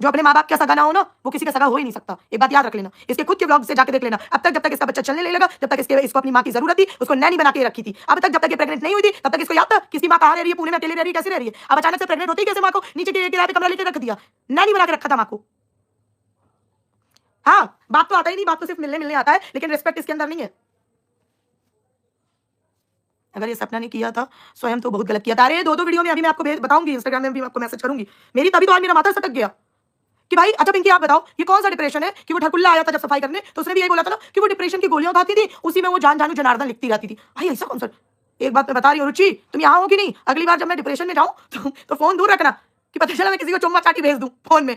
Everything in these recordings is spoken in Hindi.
जो अपने माँ बाप का सगा ना हो ना, वो किसी का सगा हो ही नहीं सकता। एक बात याद रख लेना, इसके खुद के व्लॉग से जाके देख लेना। अब तक जब तक इसका बच्चा चलने नहीं लगा, जब तक इसको अपनी माँ की जरूरत थी, उसको नैनी बना के रखी थी। अब तक जब तक ये प्रेग्नेंट नहीं हुई थी, तब तक इसको याद था किसकी माँ कहाँ रह रही है, पुणे में अकेले रह रही है, कैसे रह रही है। अब अचानक से प्रेग्नेंट होती है, कैसे माँ को नीचे के किराए पे कमरा लेकर रख दिया, नैनी बना के रखा था माँ को। हाँ, बात तो आता ही नहीं, बात तो सिर्फ मिलने आता है, लेकिन रिस्पेक्ट इसके अंदर नहीं है। अगर ये सपना नहीं किया था स्वयं तो बहुत गलत किया था। अरे दो वीडियो में अभी मैं आपको बताऊंगी, इंस्टाग्राम में भी आपको मैसेज करूंगी मेरी, तभी तो आज मेरा माथा सटक गया कि भाई अच्छा पिंकी आप बताओ ये कौन सा डिप्रेशन है कि वो ढकुल्ला आया था जब सफाई करने, तो उसने भी यही बोला था ना कि वो डिप्रेशन की गोलियां खाती थी, उसी में वो जान जानू जनार्दन लिखती रहती थी। भाई ऐसा कौन सा। एक बात मैं बता रही हूँ रुचि, तुम यहाँ हो कि नहीं, अगली बार जब मैं डिप्रेशन में जाऊँ तो फोन दूर रखना कि पता चला मैं किसी को चुम्मा चाटी भेज दूं फोन में,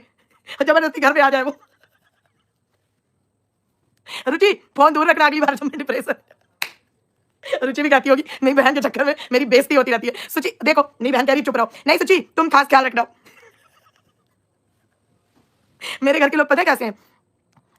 जबरदस्ती घर पे आ जाए वो। रुचि फोन दूर रखना अगली बार जब मैं डिप्रेशन। रुचि भी कहती होगी मेरी बहन के चक्कर में मेरी बेइज्जती होती रहती है। सुचि देखो मेरी बहन कह रही चुप रहो, नहीं सुचि तुम खास ख्याल रखना। मेरे घर के लोग पता है कैसे हैं,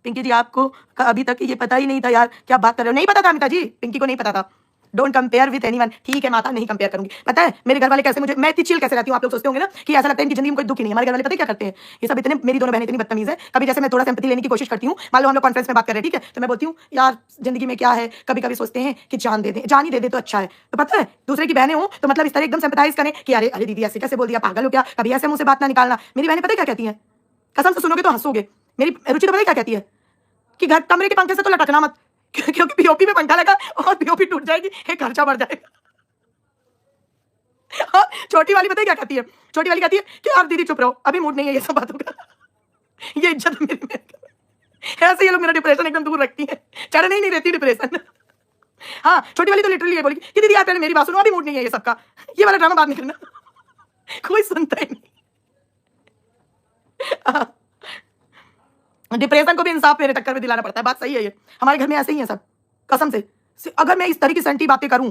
पिंकी जी आपको अभी तक ये पता ही नहीं था यार, क्या बात कर रहे हो। नहीं पता था अमिता जी, पिंकी को नहीं पता था। Don't compare with anyone. ठीक है माता, नहीं कंपेयर करूंगी। पता है मेरे घर वाले कैसे, मुझे मैं इतनी चिल कैसे रहती हूँ, आप लोग सोचते होंगे ना कि ऐसा लगता है इनकी जिंदगी में कोई दुख ही नहीं है। हमारे घर वाले पता है क्या करते हैं, ये सब इतने, मेरी दोनों बहनें इतनी बदतमीज है, कभी जैसे मैं थोड़ा सिंपैथी लेने की कोशिश करती हूँ, मान लो हम लोग कॉन्फ्रेंस में बात कर रहे हैं, ठीक है, तो मैं बोलती हूँ यार जिंदगी में क्या है, कभी कभी सोचते हैं कि जान दे दे, जान ही दे दे तो अच्छा है। तो पता है दूसरे की बहनें हो तो मतलब इस तरह एकदम सिंपैथाइज करें कि अरे अरे दीदी ऐसे कैसे बोल दिया, पागल हो क्या, कभी ऐसे मुंह से बात ना निकालना। मेरी बहनें पता है क्या कहती है, कसम से सुनोगे तो हंसोगे। मेरी रुचि तो पता है क्या कहती है कि घर कमरे के पंखे से तो लटकना मत, क्योंकि पीओपी में पंखा लगा और पीओपी टूट जाएगी, एक खर्चा बढ़ जाएगा। हाँ, छोटी वाली पता है क्या कहती है, छोटी वाली कहती है कि यार दीदी चुप रहो, अभी मूड नहीं है ये सब बातों का, ये इज्जत है मेरी। ऐसे ये लोग मेरा डिप्रेशन एकदम दूर रखती है, चढ़ने ही नहीं रहती डिप्रेशन। हाँ छोटी वाली तो लिटरली ये बोली कि दीदी यार पहले मेरी बात सुनो, अभी मूड नहीं है ये सबका, ये वाला ड्रामा बाद में करना। कोई सुनता ही नहीं। डिप्रेशन को भी इंसाफ मेरे टक्कर में दिलाना पड़ता है, बात सही है ये, हमारे घर में ऐसे ही है सब, कसम से। अगर मैं इस तरीके से एंटी बातें करूं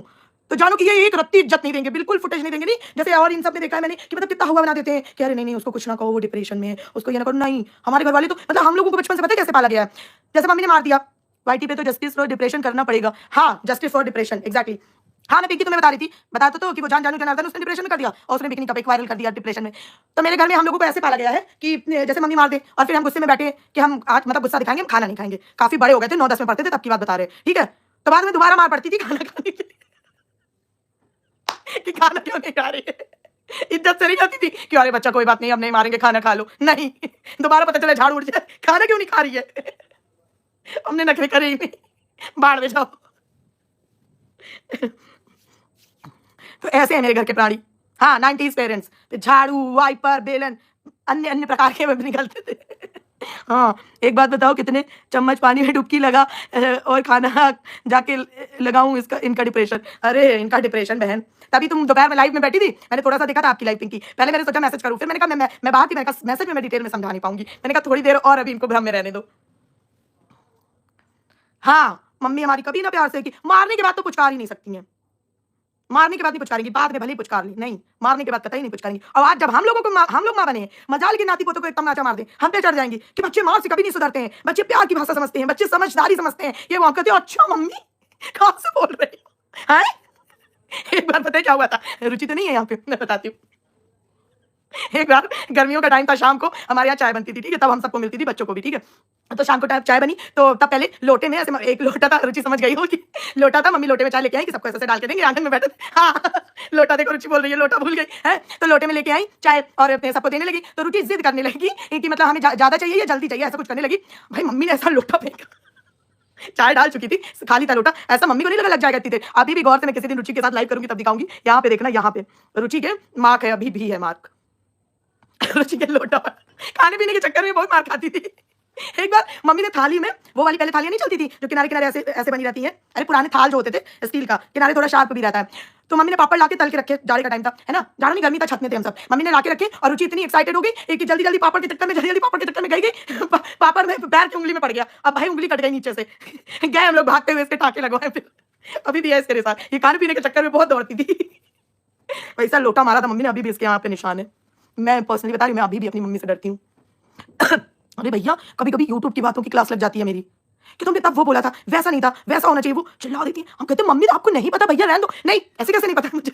तो जानो कि ये एक रत्ती इज्जत नहीं देंगे, बिल्कुल फुटेज नहीं देंगे। नहीं जैसे और इन सब में देखा है मैंने कि मतलब कितना हुआ बना देते हैं कि अरे नहीं नहीं उसको कुछ ना कहो वो डिप्रेशन में है, उसको ये ना करो। नहीं हमारे घर वाले तो मतलब हम लोगों को बचपन से पता है कैसे पाला गया है, जैसे मम्मी ने मार दिया वाईटी पे तो जस्टिस फॉर डिप्रेशन करना पड़ेगा। हाँ जस्टिस फॉर डिप्रेशन एग्जैक्टली। हाँ मैं पिंकी तुम्हें बता रही थी, बताता तो कि वो जान जानू जनार्दन उसने डिप्रेशन में कर दिया और उसने बिकनी का पिक वायरल कर दिया डिप्रेशन में। तो मेरे घर में हम लोगों को ऐसे पाला गया है कि जैसे मम्मी मार दे और फिर हम गुस्से में बैठे कि हम आज मतलब गुस्सा दिखाएंगे, हम खाना नहीं खाएंगे। काफी बड़े हो गए थे, 9-10 में पढ़ते थे तब की बात बता रहे, ठीक है। तो बाद में दोबारा मार पड़ती थी खाना खाने के लिए कि खाना क्यों नहीं खा रही है। इज्जत से नहीं जाती थी कि अरे बच्चा कोई बात नहीं, हम नहीं मारेंगे, खाना खा लो। नहीं दोबारा पता चला झाड़ उड़ जाए, खाना क्यों नहीं खा रही है। हमने नखरे करे ही नहीं, बाढ़ में जाओ। तो ऐसे है मेरे घर के प्राणी। हाँ 90s पेरेंट्स, झाड़ू वाइपर बेलन अन्य अन्य प्रकार के निकलते थे। हाँ एक बात बताओ कितने चम्मच पानी में डुबकी लगा और खाना जाके लगाऊं इसका, इनका डिप्रेशन। अरे इनका डिप्रेशन बहन, तभी तुम दोपहर में लाइव में बैठी थी, मैंने थोड़ा सा देखा था आपकी लाइव पिंकी, पहले मैंने सोचा मैसेज करूं, फिर मैंने कहा मैं बाहर थी, मैंने कहा मैसेज में मैं डिटेल में समझा नहीं पाऊंगी, मैंने कहा थोड़ी देर और अभी इनको भ्रम में रहने दो। हाँ मम्मी हमारी कभी ना प्यार से कि मारने के बाद तो पुचकार ही नहीं सकती हैं, मारने के बाद नहीं पुचकारेंगी, बाद में भले ही पुचकार ली, नहीं मारने के बाद कतई नहीं पुचकारेंगी। और आज जब हम लोगों को हम लोग मां बने, मजाल की नाती पोतों को एक तमाचा मार दे, हम पे चढ़ जाएंगी कि बच्चे मार से कभी नहीं सुधरते हैं, बच्चे प्यार की भाषा समझते हैं, बच्चे समझदारी समझते हैं। ये वहां कहते हो अच्छा मम्मी कहां से बोल रही हो। एक बार पता है क्या हुआ था, रुचि तो नहीं है यहाँ पे, मैं बताती हूँ। एक बार गर्मियों का टाइम था, शाम को हमारे यहाँ चाय बनती थी, ठीक है, तब हम सबको मिलती थी, बच्चों को भी, ठीक है। तो शाम को चाय बनी तो तब पहले लोटे में ऐसे एक लोटा था, रुचि समझ गई होगी, लोटा था, मम्मी लोटे में चाय लेके आई कि सबको ऐसे डाल के देंगे, आंगन में बैठे। हाँ लोटा देखो, रुचि बोल रही है लोटा भूल गई है, तो लोटे में लेके आई चाय और सबको देने लगी। तो रुचि जिद करने लगी कि मतलब हमें ज्यादा चाहिए या जल्दी चाहिए, ऐसा कुछ करने लगी। भाई मम्मी ने ऐसा लोटा फेंका, चाय डाल चुकी थी, खाली था लोटा, ऐसा मम्मी को नहीं लगा लग जाएगा इतनी देर। अभी भी गौर से मैं किसी दिन रुचि के साथ लाइव करूंगी तब दिखाऊंगी, यहाँ पे देखना, यहाँ पे रुचि के मार्क है, अभी भी है मार्क। रुचि के लोटा खाने पीने के चक्कर में बहुत मार खाती थी। एक बार मम्मी ने थाली में, वो वाली पहले थालियां नहीं चलती थी जो किनारे किनारे ऐसे ऐसे बनी रहती हैं, अरे पुराने थाल जो होते थे स्टील का, किनारे थोड़ा शार्प भी रहता है, तो मम्मी ने पापड़ लाके तल के रखे, जाड़े का टाइम था, है ना, जाड़ा नहीं गर्मी था, छत में थे हम सब, मम्मी ने लाके रखे और रुचि इतनी एक्साइटेड हो गई कि जल्दी जल्दी पापड़ के चक्कर में, जल्दी जल्दी पापड़ के चक्कर में गई पापड़ में पैर की उंगली में पड़ गया। अब भाई उंगली कट गई नीचे से, गए हम लोग भागते हुए, इसके टाके लगवाए। फिर अभी भी है इसके साथ, ये खाने पीने के चक्कर में बहुत दौड़ती थी। वैसा लोटा मारा था मम्मी ने, अभी भी इसके यहाँ पे निशान है। मैं पर्सनली बता रही हूँ, मैं अभी भी अपनी मम्मी से डरती हूँ। अरे भैया कभी कभी यूट्यूब की बातों की क्लास लग जाती है मेरी कि तुमने तब वो बोला था, वैसा नहीं था, वैसा होना चाहिए, वो चिल्ला देती है। हम कहते मम्मी आपको नहीं पता, भैया रहने दो। नहीं ऐसे कैसे नहीं पता मुझे।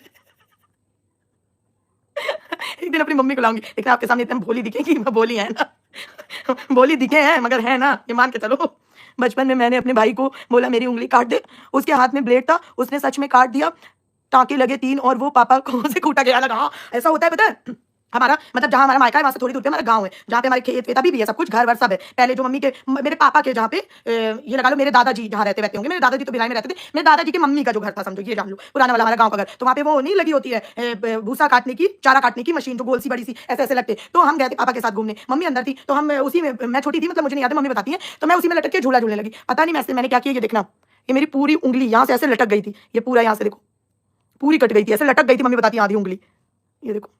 एक दिन अपनी मम्मी को लाऊंगी, लेकिन आपके सामने इतनी भोली दिखेगी, मैं बोली है ना। बोली दिखे हैं मगर है ना, ये मान के चलो। बचपन में मैंने अपने भाई को बोला मेरी उंगली काट दे, उसके हाथ में ब्लेड था, उसने सच में काट दिया, टाँके लगे 3 और वो पापा को से कूटा गया लगा। हाँ, ऐसा होता है पता है? हमारा मतलब जहाँ हमारा मायका है वहाँ से थोड़ी दूर पे हमारा गाँव है, जहाँ पे हमारे खेत-वेत अभी भी है, सब कुछ घर-वर सब है। पहले जो मम्मी के मेरे पापा के जहाँ पे ये लगा लो मेरे दादाजी जहाँ रहते होंगे, मेरे दादाजी तो भिलाई में रहते थे, मेरे दादाजी की मम्मी का जो घर था समझो, ये जान लो, पुराना वाला हमारा गाँव का घर। तो वहाँ पे वो नहीं लगी होती है भूसा काटने की, चारा काटने की मशीन जो गोल सी बड़ी-सी ऐसे-ऐसे लगते। तो हम गए थे पापा के साथ घूमने, मम्मी अंदर थी, तो हम उसी में, मैं छोटी थी मतलब मुझे नहीं याद है, मम्मी बताती हैं, तो मैं उसी में लटक के झूला झूलने लगी। पता नहीं मैंने क्या किया, ये देखना, ये मेरी पूरी उंगली यहाँ से ऐसे लटक गई थी, ये पूरा यहाँ से देखो, पूरी कट गई थी, ऐसे लटक गई थी, मम्मी बताती है आधी उंगली, ये देखो।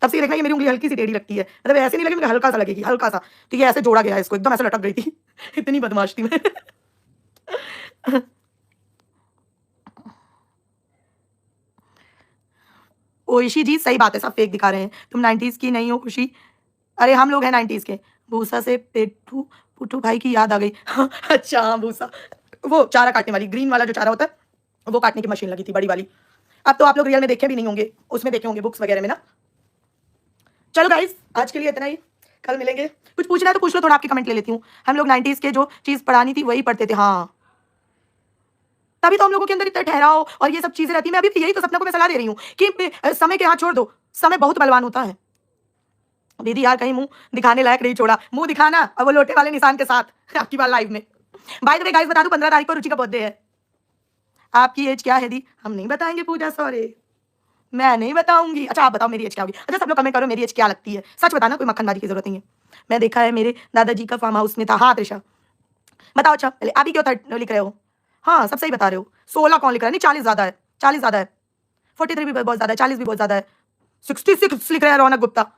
तब से ये देखना ये मेरी उंगली हल्की सी टेढ़ी लगती है, मतलब ऐसे नहीं लगेगी, हल्का सा लगेगी, हल्का सा। तो ये ऐसे जोड़ा गया है इसको, एकदम ऐसे लटक गई थी। इतनी बदमाश थी मैं। ओइशी जी सही बात है, सब फेक दिखा रहे हैं, तुम 90s की नहीं हो खुशी। अरे हम लोग हैं 90s के। भूसा से पेटू पुट्टू भाई की याद आ गई। अच्छा हाँ, भूसा, वो चारा काटने वाली ग्रीन वाला जो चारा होता है वो काटने की मशीन लगी थी बड़ी वाली। अब तो आप लोग रियल में देखे भी नहीं होंगे, उसमें देखे होंगे बुक्स वगैरह में ना। चलो गाइस आज के लिए इतना ही, कल मिलेंगे। कुछ पूछना है तो पूछ लो, थोड़ा आपके कमेंट ले लेती हूँ। हम लोग 90s के जो चीज़ पढ़ानी थी वही पढ़ते थे। हाँ, तभी तो हम लोगों के अंदर इतना ठहराव और ये सब चीज़ें रहती हैं। मैं अभी भी यही तो सपना को मैं सलाह दे रही हूँ कि समय के हाथ छोड़ दो, समय बहुत बलवान होता है। दीदी यार कहीं मुँह दिखाने लायक नहीं छोड़ा, मुँह दिखाना और वो लोटे वाले निशान के साथ आपकी बार लाइव में। बाय द वे गाइस बता दूँ 15 तारीख को रुचि का बर्थडे है। आपकी एज क्या है दी? हम नहीं बताएंगे पूजा, सॉरी मैं नहीं बताऊंगी। अच्छा आप बताओ मेरी एज क्या होगी? अच्छा सब लोग कमेंट करो मेरी एज क्या लगती है, सच बताना, कोई मक्खनबाजी की जरूरत नहीं है। मैं देखा है मेरे दादाजी का फार्म हाउस में था। हाँ त्रिशा बताओ। अच्छा पहले अभी क्यों लिख रहे हो? हाँ सब सही बता रहे हो। 16 कौन लिख रहा है? नहीं 40 ज्यादा है, 40 ज्यादा है, 43 भी बहुत ज्यादा है, 40 भी बहुत ज्यादा है। 66 लिख रहे हैं रौनक गुप्ता,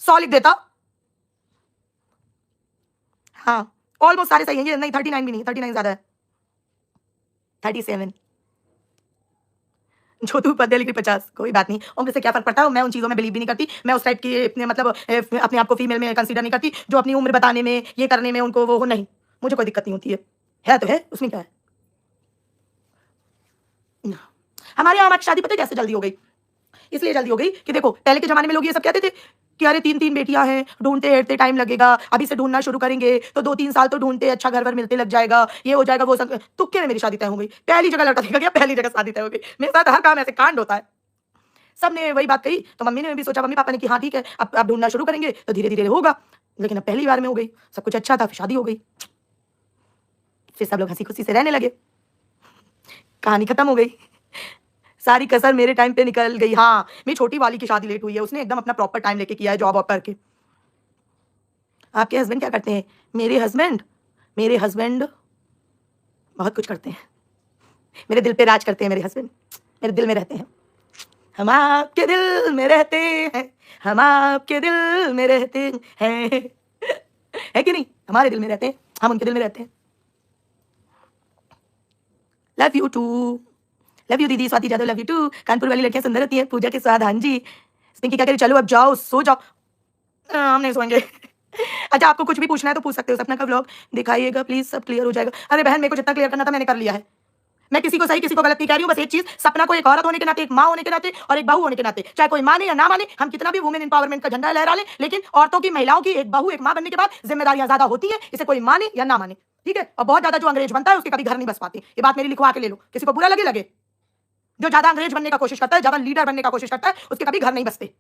100 लिख देता। हाँ ऑलमोस्ट सारे सही हैं ये, नहीं 39 भी नहीं, 39 ज्यादा है, 37। छोटू पद्य लिखी 50, कोई बात नहीं, उम्र से क्या फर्क पड़ता है। मैं उन चीज़ों में बिलीव भी नहीं करती, मैं उस टाइप की अपने मतलब अपने आप को फीमेल में कंसीडर नहीं करती जो अपनी उम्र बताने में ये करने में उनको वो नहीं, मुझे कोई दिक्कत नहीं होती है तो है, उसमें क्या है। हमारे यहाँ हमारी शादी पता है कैसे जल्दी हो गई? इसलिए जल्दी हो गई कि देखो पहले के जमाने में लोग ये सब कहते थे कि अरे 3-3 बेटियां हैं, ढूंढते हेरते टाइम लगेगा, अभी से ढूंढना शुरू करेंगे तो 2-3 साल तो ढूंढते अच्छा घर वर मिलते लग जाएगा, ये हो जाएगा वो सब। तुक्के में मेरी शादी तय हो गई, पहली जगह लड़का देखा गया, पहली जगह शादी तय हो गई। मेरे साथ हर काम ऐसे कांड होता है। सबने वही बात कही तो मम्मी ने भी सोचा, मम्मी पापा ने कि हाँ ठीक है अब ढूंढना शुरू करेंगे तो धीरे धीरे होगा। लेकिन अब पहली बार में हो गई, सब कुछ अच्छा था, फिर शादी हो गई, फिर सब लोग हंसी खुशी से रहने लगे, कहानी खत्म हो गई, सारी कसर मेरे टाइम पे निकल गई। हाँ मेरी छोटी वाली की शादी लेट हुई है, उसने एकदम अपना प्रॉपर टाइम लेके किया है, जॉब वॉब करके। आपके हस्बैंड क्या करते हैं? मेरे हस्बैंड बहुत कुछ करते हैं, मेरे दिल पे राज करते हैं। मेरे हस्बैंड मेरे दिल में रहते हैं। हम आपके दिल में रहते हैं, हम आपके दिल में रहते हैं, है कि नहीं? हमारे दिल में रहते हैं, हम उनके दिल में रहते हैं। Love you too, love you दीदी Swati Jadhav, love you too. Kanpur वाली लड़कियां सुंदर होती है, पूजा के साथ। हाँ जी पिंकी क्या करें, चलो अब जाओ सो जाओ। हम नहीं सोएंगे। अच्छा आपको कुछ भी पूछना है तो पूछ सकते हो, सपना का व्लॉग दिखाइएगा प्लीज, सब क्लियर हो जाएगा। अरे बहन मेरे को जितना क्लियर करना था मैंने कर लिया है, मैं किसी को सही किसी को गलत नहीं कह रही हूँ। बस एक चीज, सपना को एक औरत होने के नाते, एक माँ होने के नाते और एक बहू होने के नाते, चाहे कोई माने या ना माने, हम कितना भी वुमेन एम्पावरमेंट का झंडा लहरा लें, लेकिन औरतों की, महिलाओं की एक बहू एक माँ बनने के बाद जिम्मेदारियां ज्यादा होती है, इसे कोई माने या ना माने, ठीक है। और बहुत ज्यादा जो अंग्रेज बनता है उसके कभी घर नहीं बस पाते, ये बात मेरी लिखवा के ले लो, किसी को बुरा लगे लगे। जो ज्यादा अंग्रेज बनने का कोशिश करता है, ज्यादा लीडर बनने का कोशिश करता है, उसके कभी घर नहीं बसते।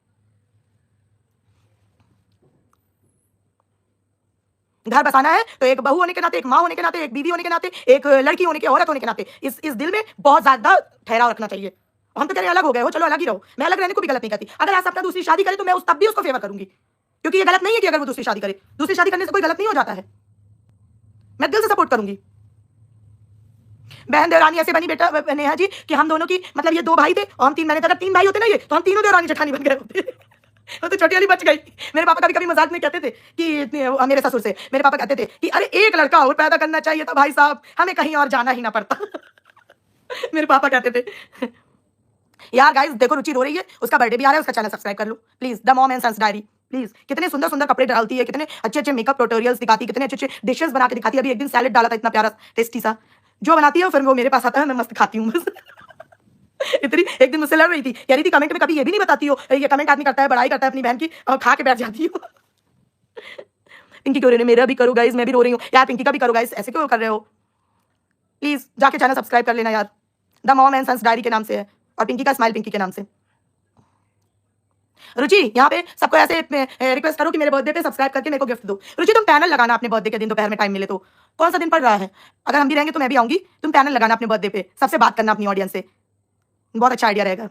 घर बसाना है तो एक बहू होने के नाते, एक माँ होने के नाते, एक बीवी होने के नाते, एक लड़की होने के, औरत होने के नाते इस दिल में बहुत ज्यादा ठहराव रखना चाहिए। हम तो कह रहे अलग हो गए हो, चलो अलग ही रहो, मैं अलग रहने को भी गलत नहीं करती। अगर आज अपना दूसरी शादी करे तो मैं उस तब भी उसको फेवर करूंगी, क्योंकि ये गलत नहीं है कि अगर वो दूसरी शादी करे, दूसरी शादी करने से कोई गलत नहीं हो जाता है, मैं दिल से सपोर्ट करूंगी। बहन देवरानी ऐसे बनी बेटा नेहा जी कि हम दोनों की मतलब ये 2 भाई थे और हम 3 बहनें थे। अगर 3 भाई होते ना ये तो हम तीनों देवरानी जेठानी बन गए होते। वो तो छोटी वाली बच गई। मेरे पापा कभी कभी मजाक में कहते थे कि मेरे ससुर से मेरे पापा कहते थे कि अरे एक लड़का और पैदा करना चाहिए था भाई साहब, हमें कहीं और जाना ही ना पड़ता। मेरे पापा कहते थे। यार गाइस देखो रुचि रो रही है, उसका बर्थडे भी आ रहा है, उसका चैनल सब्सक्राइब कर लो please, the mom and sons diary please. कितने सुंदर सुंदर कपड़े डालती है, कितने अच्छे अच्छे मेकअप ट्यूटोरियल्स दिखाती है, कितने अच्छे अच्छे डिशेस बना के दिखाती है। अभी एक दिन सैलेड डाला था इतना प्यारा टेस्टी सा, जो बनाती है फिर वो मेरे पास आता है, मैं मस्त खाती हूँ बस। इतनी एक दिन मुझसे लड़ रही थी, कह रही थी कमेंट में कभी ये भी नहीं बताती हो, ये कमेंट आदमी करता है बड़ाई करता है अपनी बहन की और खा के बैठ जाती हो। पिंकी क्यों रो रही है? मेरा भी करो गाइस, मैं भी रो रही हूँ यार। पिंकी का भी करो गाइस, ऐसे क्यों कर रहे हो? प्लीज जाके चैनल सब्सक्राइब कर लेना यार। The mom and sons Diary के नाम से है और पिंकी का स्माइल पिंकी के नाम से। रुचि यहाँ पे सबको ऐसे रिक्वेस्ट करो कि मेरे बर्थडे पे सब्सक्राइब करके मेरे को गिफ्ट दो। रुचि तुम पैनल लगाना अपने बर्थडे के दिन, दोपहर में टाइम मिले तो। कौन सा दिन पड़ रहा है? अगर हम भी रहेंगे तो मैं भी आऊंगी। तुम पैनल लगाना अपने बर्थडे पे, सबसे बात करना अपनी ऑडियंस से, बहुत अच्छा आइडिया रहेगा।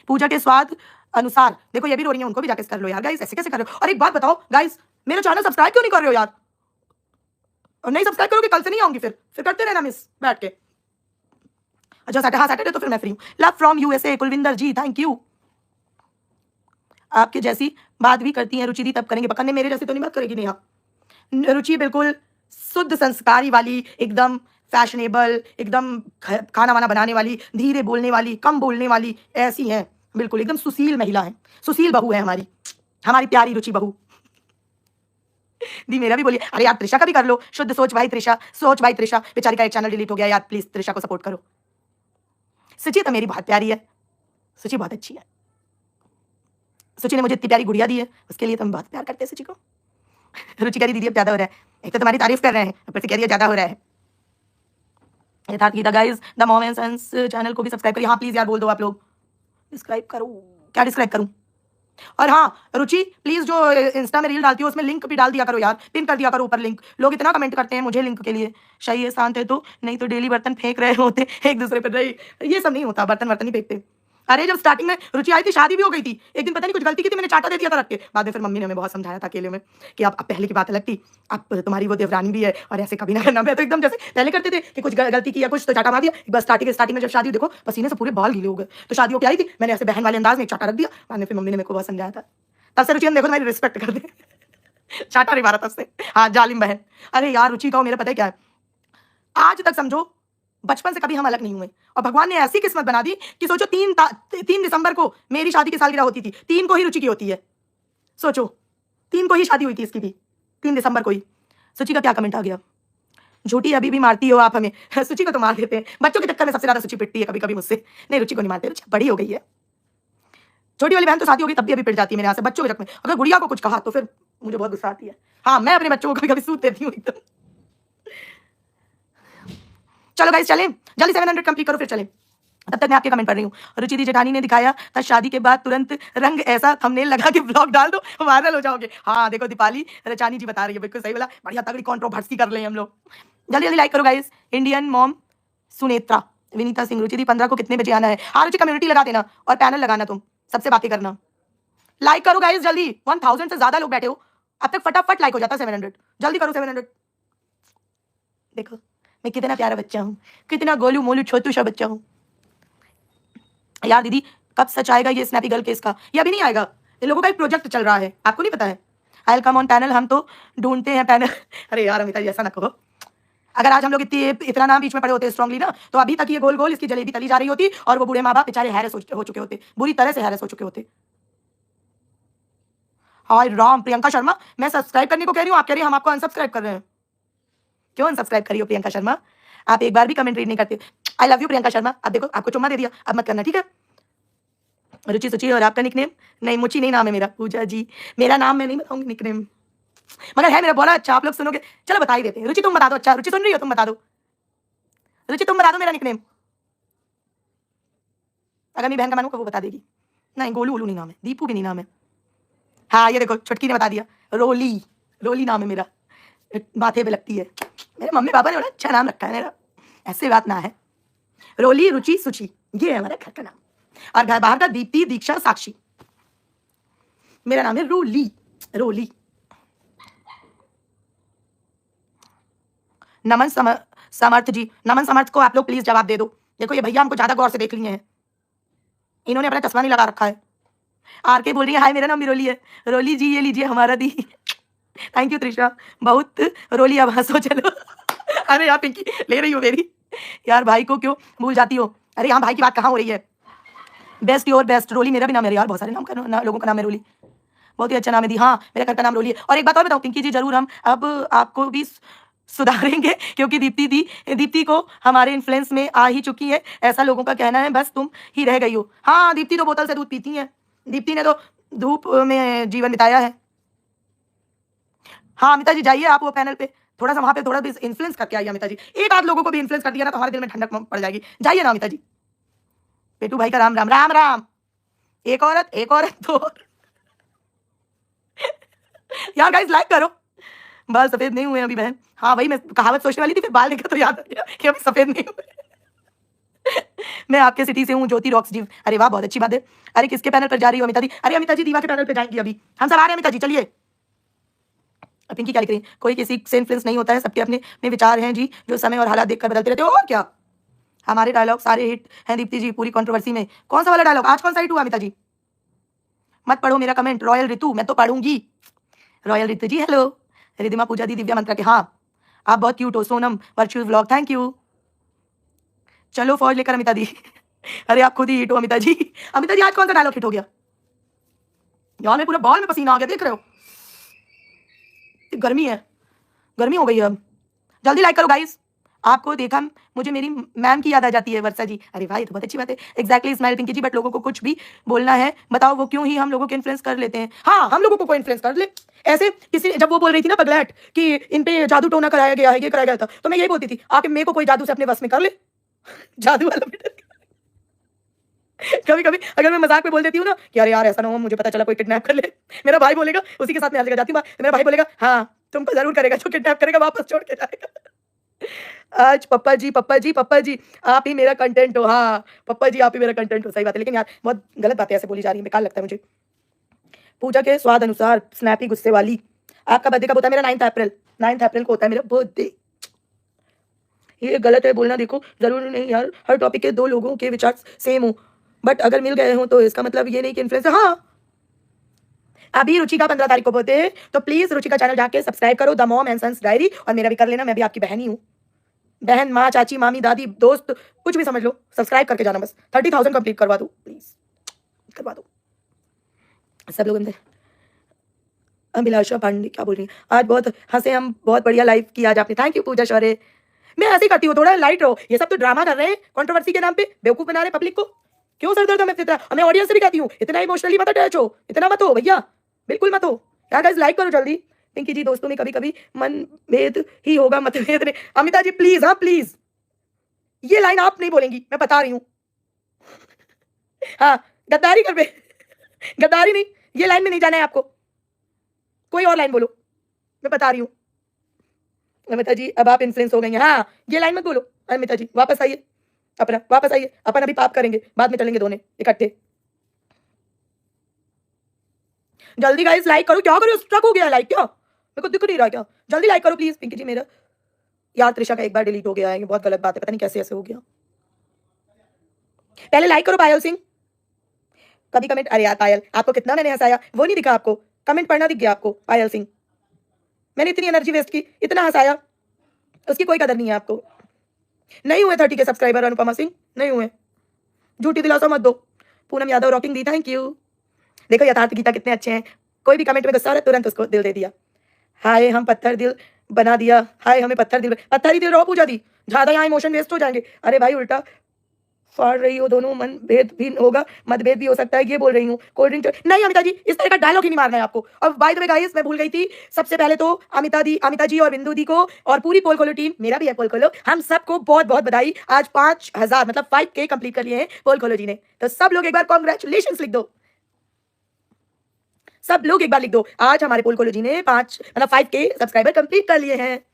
पूजा के स्वाद अनुसार, देखो ये भी रो रही है, उनको भी जाके कर लो यार गाइस, ऐसे कैसे कर रहे हो? और एक बात बताओ गाइस, मेरा चैनल सब्सक्राइब क्यों नहीं कर रहे हो यार? और नहीं सब्सक्राइब करोगे कल से नहीं आऊंगी, फिर करते रहना मिस बैठ के। अच्छा सैटरडे, हाँ सैटरडे तो फिर मैं फ्री हूँ। Love from USA Kulwinder ji, thank you. आपके जैसी बात भी करती हैं रुचि दी, तब करेंगे पकड़ने, मेरे जैसी तो नहीं बात करेगी नेहा। रुचि बिल्कुल शुद्ध संस्कारी वाली, एकदम फैशनेबल, एकदम खाना वाना बनाने वाली, धीरे बोलने वाली, कम बोलने वाली, ऐसी है बिल्कुल, एकदम सुशील महिला है, सुशील बहू है हमारी, हमारी प्यारी रुचि बहू। दी मेरा भी बोलिए। अरे यार त्रिशा का भी कर लो, शुद्ध सोच भाई त्रिशा, सोच भाई त्रिशा, बेचारी का एक चैनल डिलीट हो गया यार, प्लीज त्रिशा को सपोर्ट करो। सुचि तो मेरी बहुत प्यारी है, सुचि बहुत अच्छी है। सुचि ने मुझे इतनी प्यारी गुड़िया दी है, उसके लिए तो हम बहुत प्यार करते हैं सुचि को। रुचि कह रही दीदी अब ज्यादा हो रहा है, एक तो तुम्हारी तारीफ कर रहे हैं, ऊपर से कह रही है ज्यादा हो रहा है। Yatharth Geeta guys, the mom and Sons channel को भी सब्सक्राइब करिए। हाँ प्लीज यार बोल दो आप लोग, डिस्क्राइब करो, क्या डिस्क्राइब करूं? और हाँ रुचि प्लीज जो इंस्टा में रील डालती हो उसमें लिंक भी डाल दिया करो यार, पिन कर दिया करो ऊपर लिंक, लोग इतना कमेंट करते हैं मुझे लिंक के लिए। सही है शांत है तो, नहीं तो डेली बर्तन फेंक रहे होते एक दूसरे पर, नहीं ये सब नहीं होता, बर्तन वर्तन नहीं फेंकते। अरे जब स्टार्टिंग में रुचि आई थी, शादी भी हो गई थी, एक दिन पता नहीं कुछ गलती की थी, मैंने चाटा दे दिया था रख के, बाद में फिर मम्मी ने हमें बहुत समझाया था अकेले में कि अब पहले की बात अलग थी, अब तुम्हारी वो देवरानी भी है और ऐसे कभी ना करना। मैं तो एकदम जैसे पहले करते थे कि कुछ गलती की या कुछ तो चाटा मार दिया, बस स्टार्टिंग में जब शादी देखो पसीने से पूरे बाल गीले हो गए, तो शादी हो के आई थी, मैंने ऐसे बहन वाले अंदाज में एक चाटा रख दिया, बाद में फिर मम्मी ने मेरे को बहुत समझाया था, तब से रुचि देखो तुम्हारी रिस्पेक्ट कर दे। चाटा नहीं मारा तब से, हाँ जालिम बहन। अरे यार रुचि का मेरा पता है क्या है, आज तक समझो बचपन से कभी हम अलग नहीं हुए, और भगवान ने ऐसी किस्मत बना दी कि सोचो 3 दिसंबर को मेरी शादी की सालगिरह होती थी, 3 को ही रुचि की होती है, सोचो 3 को ही शादी हुई थी इसकी भी, 3 दिसंबर को ही। सुचि का क्या कमेंट आ गया, झूठी अभी भी मारती हो आप हमें। सुचि को तो मार देते हैं, बच्चों के चक्कर में सबसे ज्यादा सुचि पिटती है कभी कभी मुझसे, नहीं रुचि को नहीं मारते, रुचि बड़ी हो गई है, छोटी वाली बहन तो शादी होगी तब भी अभी पिट जाती है मेरे यहाँ से, बच्चों के चक्कर में अगर गुड़िया को कुछ कहा तो फिर मुझे बहुत गुस्सा आती है। हाँ मैं अपने बच्चों को कभी कभी सूत देती हूँ एकदम। चलो गाइस चलें, जल्दी 700 कंप्लीट करो फिर चलें, तब तक मैं आपके कमेंट पढ़ रही हूँ। रुचि दी जेठानी ने दिखाया था शादी के बाद तुरंत रंग, ऐसा थंबनेल लगा के ब्लॉग डाल दो, वायरल हो जाओगे। हाँ देखो दीपाली रचानी जी बता रही है, बिल्कुल सही बोला, बढ़िया तगड़ी कंट्रोवर्सी कर ले हम लोग। जल्दी जल्दी लाइक करो guys. Indian mom Sunetra, Vinita Singh, Ruchi दी 15 को कितने बजे आना है? हाँ रुचि कम्युनिटी लगा देना और पैनल लगाना, तुम सबसे बातें करना। लाइक करो गाइस जल्दी, 1000 से ज्यादा लोग बैठे हो, अब तक फटाफट लाइक हो जाता 700, जल्दी करो 700। देखो मैं कितना प्यारा बच्चा हूँ, कितना गोलू मोलू छोटू सा बच्चा हूँ। यार दीदी कब सच आएगा ये स्नैपी गर्ल केस का? ये अभी नहीं आएगा, इन लोगों का एक प्रोजेक्ट चल रहा है, आपको नहीं पता है? I will come on panel, हम तो ढूंढते हैं पैनल। अरे यार अमिता जी ऐसा ना कहो, अगर आज हम लोग इतना नाम बीच में पड़े होते स्ट्रांगली ना, तो अभी तक ये गोल गोल इसकी जलेबी तली जा रही होती और वो बूढ़े माँ बाप बेचारे हैरेस हो चुके होते, बुरी तरह से हैरेस हो चुके होते। हाय राम, प्रियंका शर्मा मैं सब्सक्राइब करने को कह रही हूँ, आप कह रही हैं हम आपको अनसब्सक्राइब कर रहे हैं। क्यों अनसब्सक्राइब करी हो प्रियंका शर्मा? आप एक बार भी कमेंट रीड नहीं करते। आई लव यू प्रियंका शर्मा। अब देखो आपको चुम्मा दे दिया, अब मत करना ठीक है। रुचि सुचि, और आपका निकनेम? नहीं मुची नहीं नाम है मेरा, पूजा जी मेरा नाम, मैं नहीं बताऊंगी निकनेम, मगर है मेरा बड़ा अच्छा, आप लोग सुनोगे, चलो बता ही देते हैं। रुचि तुम बता दो, अच्छा रुचि सुन रही हो, तुम बता दो, रुचि तुम बता दो मेरा निकनेम, अगर मेरी बहन का मानू को वो बता देगी। नहीं गोलू ओलू नहीं नाम है, दीपू भी नहीं नाम है। हाँ ये देखो छुटकी ने बता दिया, रोली, रोली नाम है मेरा, माथे पे लगती है, मेरे मम्मी पापा ने बड़ा अच्छा नाम रखा है मेरा, ऐसे बात ना है। रोली रुचि सुचि ये है हमारा घर का नाम, और घर बाहर का दीप्ति दीक्षा साक्षी, मेरा नाम है रोली, रोली। नमन समर्थ जी, नमन समर्थ को आप लोग प्लीज जवाब दे दो। देखो ये भैया हमको ज्यादा गौर से देख लिए हैं, इन्होंने अपना चश्मा नहीं लगा रखा है। आर के बोल रही है हाय मेरा नाम भी रोली है, रोली जी ये लीजिए हमारा दी। थैंक यू त्रिशा, बहुत रोली, अब हंसो चलो। अरे यार पिंकी ले रही हो मेरी, यार भाई को क्यों भूल जाती हो? अरे यहाँ भाई की बात कहाँ हो रही है? बेस्ट योर बेस्ट, रोली मेरा भी नाम है यार, बहुत सारे नाम का लोगों का नाम है रोली, बहुत ही अच्छा नाम है दी। हाँ मेरे घर का नाम रोली है। और एक बात और बताऊँ पिंकी जी, जरूर हम अब आपको भी सुधारेंगे, क्योंकि दीप्ति को हमारे इन्फ्लुएंस में आ ही चुकी है, ऐसा लोगों का कहना है, बस तुम ही रह गई हो। हाँ दीप्ति तो बोतल से दूध पीती है, दीप्ति ने तो धूप में जीवन बिताया है। हाँ अमिता जी जाइए आप वो पैनल पे, थोड़ा सा वहां पे थोड़ा भी इन्फ्लुएंस करके आइए अमिता जी। एक आध लोगों को भी इन्फ्लुएंस कर दिया ना तो हमारे दिल में ठंडक पड़ जाएगी। जाइए ना अमिता जी। पेटू भाई का राम राम राम राम। एक औरत दो और। यार गाइस लाइक करो। बाल सफेद नहीं हुए अभी बहन। हाँ वही मैं कहावत सोचने वाली थी, फिर बाल देखा तो याद आ गया कि अभी सफेद नहीं हुए। मैं आपके सिटी से हूँ, ज्योति रॉक्स जीव। अरे वाह बहुत अच्छी बात है। अरे किसके पैनल पर जा रही हो अमिता जी? अरे अमिता जी दीवा के पैनल पे जाएंगी अभी, हम सब आ रहे हैं अमिता जी, चलिए। पिंकी क्या लिख रही है? कोई किसी से इन्फ्लुएंस नहीं होता है, सबके अपने अपने विचार हैं जी, जो समय और हालात देखकर बदलते रहते हो। और क्या, हमारे डायलॉग सारे हिट हैं दीप्ति जी, पूरी कंट्रोवर्सी में। कौन सा वाला डायलॉग? आज कौन सा हिट हुआ अमिता जी? मत पढ़ो मेरा कमेंट रॉयल ऋतु, मैं तो पढ़ूंगी। रॉयल ऋतु जी हेलो। रिधिमा पूजा दी, दिव्या मंत्रा के हाँ आप बहुत क्यूट हो। Sonam virtual vlog thank you. चलो फौज लेकर अमिता दी। अरे आप खुद ही हिट हो अमिता जी। अमिता जी आज कौन सा डायलॉग हिट हो गया? यार मैं पूरे बाल में पसीना आ गया, देख रहे हो? गर्मी है, गर्मी हो गई है अब। जल्दी लाइक करो गाइस। आपको देखा मुझे मेरी मैम की याद आ जाती है, वर्षा जी। अरे भाई तो बहुत अच्छी बात है। Exactly smile Pinky ji, but लोगों को कुछ भी बोलना है बताओ, वो क्यों ही हम लोगों को इन्फ्लुएंस कर लेते हैं। हाँ हम लोगों को कोई इन्फ्लुएंस कर ले। ऐसे किसी जब वो बोल रही थी ना पगलैट कि इन पे जादू टोना कराया गया है, ये कराया गया था, तो मैं यही बोलती थी आके मेरे को कोई जादू से अपने बस में कर ले। जादू वाला बेटा। कभी कभी अगर मैं मजाक में बोल देती हूँ ना कि अरे यार ऐसा ना हो मुझे पता चला कोई किडनैप कर ले, मेरा भाई बोलेगा, उसी के साथ मैं हर जगह जाती हूँ, मेरा भाई बोलेगा हाँ तुमको जरूर करेगा, जो किडनैप करेगा वापस छोड़ के जाएगा। आज पप्पा जी आप ही मेरा कंटेंट हो। हाँ पप्पा जी आप ही मेरा कंटेंट हो, सही बात है। लेकिन यार बहुत गलत बातें ऐसे बोली जा रही है, बेकार लगता है मुझे। पूजा के स्वाद अनुसार स्नैपी गुस्से वाली। आपका बर्थडे कब होता है? मेरा 9 अप्रैल को होता है मेरा बर्थडे। ये गलत है बोलना, देखो जरूरी नहीं यार हर टॉपिक के दो लोगों के विचार सेम हो, बट अगर मिल गए हो तो इसका मतलब ये नहीं कि इन्फ्लुएंसर। हाँ अभी रुचि का 15 तारीख को बर्थडे है, तो प्लीज रुचि का चैनल जाके सब्सक्राइब करो, the mom and sons Diary, और मेरा भी कर लेना, मैं भी आपकी बहन ही हूँ। बहन, माँ, चाची, मामी, दादी, दोस्त, कुछ भी समझ लो, सब्सक्राइब करके जाना बस। 30,000 कंप्लीट करवा दो प्लीज, करवा दो सब लोग। अभिलाषा पांडे क्या बोल रही है? आज बहुत हंसे हम, बहुत बढ़िया लाइव किया आज आपने, थैंक यू पूजा शौर्य। मैं ऐसे ही करती हूँ, थोड़ा लाइट रहो, ये सब तो ड्रामा कर रहे हैं कंट्रोवर्सी के नाम पे, बेवकूफ बना रहे पब्लिक को। क्यों सर दर्द? मैं ऑडियंस से भी कहती हूँ इतना इमोशनली मत अटैच हो, इतना मत हो भैया, बिल्कुल मत हो यार। गाइस लाइक करो जल्दी। पिंकी जी दोस्तों में कभी कभी मनभेद ही होगा, मतभेद नहीं। अमिता जी प्लीज, हाँ प्लीज, ये लाइन आप नहीं बोलेंगी, मैं बता रही हूँ। हाँ गद्दारी कर बे, गद्दारी नहीं, ये लाइन में नहीं जाना है आपको, कोई और लाइन बोलो, मैं बता रही हूँ। अमिता जी अब आप इन्फ्लुएंस हो गई हैं, हाँ ये लाइन मत बोलो। अमिता जी वापस आइए, अपना वापस आइए, अपन अभी पाप करेंगे, बाद में चलेंगे दोनों इकट्ठे। जल्दी गाइस लाइक करो, क्या करो स्ट्रक हो गया लाइक, क्या मेरे को दिख नहीं रहा क्या? जल्दी लाइक करो प्लीज। पिंकी जी मेरा यार त्रिशा का एक बार डिलीट हो गया है, बहुत गलत बात है, पता नहीं कैसे ऐसे हो गया। पहले लाइक करो पायल सिंह, कभी कमेंट। अरे यार पायल आपको कितना मैंने हंसाया, वो नहीं दिखा आपको? कमेंट पढ़ना दिख गया आपको? पायल सिंह मैंने इतनी एनर्जी वेस्ट की, इतना हंसाया, उसकी कोई कदर नहीं है आपको। नहीं हुए 30 के सब्सक्राइबर अनुपमा सिंह, नहीं हुए, झूठी दिलासा मत दो। Poonam Yadav rocking the, thank you. देखो यथार्थ गीता कितने अच्छे हैं, कोई भी कमेंट में गुस्सा रहा तुरंत उसको दिल दे दिया। हाय हम पत्थर दिल बना दिया, हाय हमें पत्थर ही दिल रहो पूजा दी, ज्यादा यहाँ इमोशन वेस्ट हो जाएंगे। अरे भाई उल्टा फाड़ रही हो, दोनों मन भेद भी होगा, मतभेद भी हो सकता है, ये बोल रही हूँ। कोल्ड ड्रिंक नहीं अमिता जी, इस तरह का डायलॉग ही नहीं मारना है आपको। और बाय द वे गाइस मैं भूल गई थी, सबसे पहले तो अमिता जी और बिंदु दी को और पूरी पोल खोलो टीम, मेरा भी है पोल खोलो, हम सबको बहुत बहुत बधाई। आज 5,000 मतलब 5K कंप्लीट कर लिए हैं पोल खोलो जी ने, तो सब लोग एक बार कॉन्ग्रेचुलेशन लिख दो, सब लोग एक बार लिख दो। आज हमारे पोल खोलो जी ने 5K सब्सक्राइबर कंप्लीट कर लिए हैं,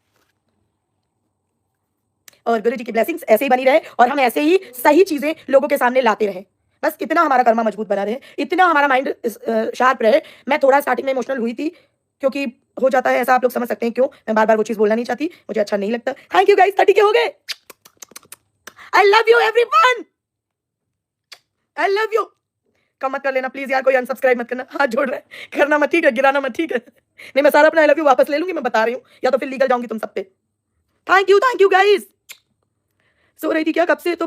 और गुरु जी की ब्लेसिंग्स ऐसे ही बनी रहे, और हम ऐसे ही सही चीजें लोगों के सामने लाते रहे, बस इतना हमारा कर्मा मजबूत बना रहे, इतना हमारा माइंड शार्प रहे। मैं थोड़ा स्टार्टिंग में इमोशनल हुई थी, क्योंकि हो जाता है ऐसा, आप लोग समझ सकते हैं क्यों, मैं बार बार वो चीज बोलना नहीं चाहती, मुझे अच्छा नहीं लगता। थैंक यू गाइस, 30 के हो गए। I love you everyone, I love you. कम मत कर लेना प्लीज यार, कोई अनसब्सक्राइब मत करना, हाथ जोड़ रहे हैं, करना मत, ठीक है, गिराना मत, ठीक है। नहीं मैं सारा अपना आई लव यू वापस ले लूंगी, मैं बता रही हूँ, या तो फिर लीगल जाऊंगी तुम सब पे। Thank you guys. सो रही थी क्या कब से? तो